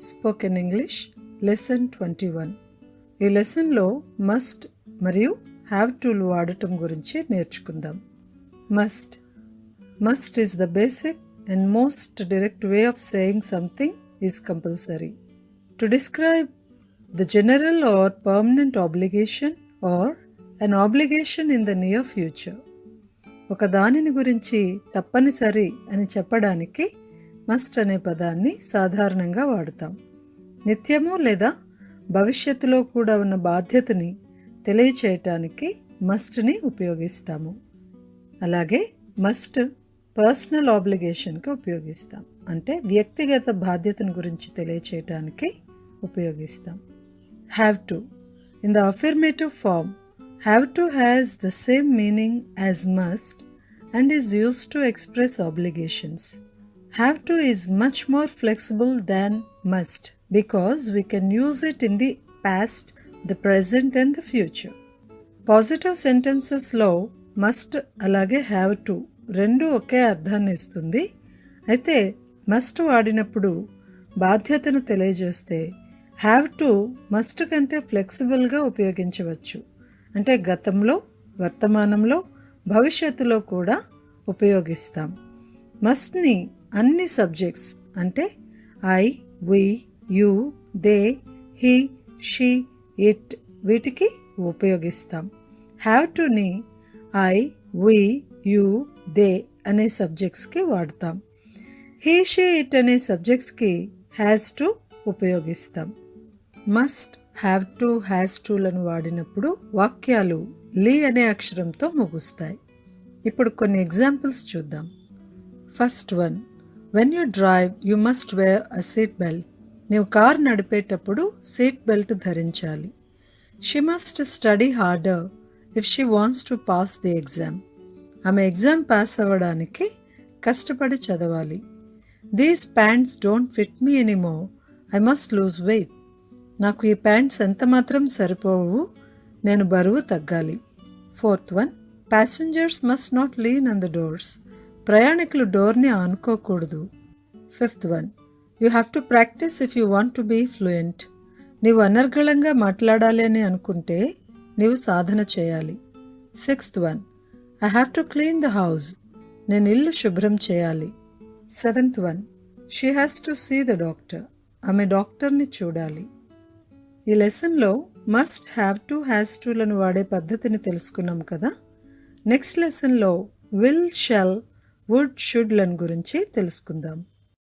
Spoken English lesson 21. ఈ లెసన్లో must మరియు హ్యావ్ టులు వాడటం గురించి నేర్చుకుందాం. Must is the basic and most direct way of saying something is compulsory to describe the general or permanent obligation or an obligation in the near future. ఒక దానిని గురించి తప్పనిసరి అని చెప్పడానికి మస్ట్ అనే పదాన్ని సాధారణంగా వాడుతాం. నిత్యము లేదా భవిష్యత్తులో కూడా ఉన్న బాధ్యతని తెలియచేయటానికి మస్ట్ని ఉపయోగిస్తాము. అలాగే మస్ట్ పర్సనల్ ఆబ్లిగేషన్కి ఉపయోగిస్తాం, అంటే వ్యక్తిగత బాధ్యతను గురించి తెలియచేయటానికి ఉపయోగిస్తాం. Have to in the affirmative form, have to has the same meaning as must and is used to express obligations. Have to is much more flexible than must because we can use it in the past, the present and the future. Positive sentences లో must అలాగే have to రెండు ఒకే అర్థాన్ని ఇస్తుంది. అయితే must వాడినప్పుడు బాధ్యతను తెలియజేస్తే have to must కంటే ఫ్లెక్సిబుల్గా ఉపయోగించవచ్చు. అంటే గతంలో, వర్తమానంలో, భవిష్యత్తులో కూడా ఉపయోగిస్తాం. మస్ట్ని అన్ని సబ్జెక్ట్స్ అంటే I, we, you, they, he, she, it వీటికి ఉపయోగిస్తాం. హ్యావ్ టుని ఐ, వి, యు, దే అనే సబ్జెక్ట్స్కి వాడతాం. హీ, షీ, ఇట్ అనే సబ్జెక్ట్స్కి హ్యాస్ టు ఉపయోగిస్తాం. మస్ట్, హ్యావ్ టు, హ్యాస్ టులను వాడినప్పుడు వాక్యాలు లీ అనే అక్షరంతో ముగుస్తాయి. ఇప్పుడు కొన్ని ఎగ్జాంపుల్స్ చూద్దాం. First one, when you drive you must wear a seat belt. నీవు కార్ నడిపేటప్పుడు సీట్ బెల్ట్ ధరించాలి. She must study harder if she wants to pass the exam. ఆమె ఎగ్జామ్ పాస్ అవ్వడానికి కష్టపడి చదవాలి. These pants don't fit me anymore, I must lose weight. నాకు ఈ pants ఎంత మాత్రం సరిపోవు, నేను బరువు తగ్గాలి. Fourth one, passengers must not lean on the doors. ప్రయాణికులు డోర్ని ఆనుకోకూడదు. Fifth one, you have to practice if you want to be fluent. నీవు అనర్గళంగా మాట్లాడాలి అని అనుకుంటే నీవు సాధన చేయాలి. Sixth one, I have to clean the house. నేను ఇల్లు శుభ్రం చేయాలి. Seventh one, she has to see the doctor. ఆమె డాక్టర్ని చూడాలి. ఈ లెసన్లో మస్ట్, హ్యావ్ టు, హ్యాస్ టులను వాడే పద్ధతిని తెలుసుకున్నాం కదా. నెక్స్ట్ లెసన్లో విల్, షల్, వుడ్, షుడ్లను గురించి తెలుసుకుందాం.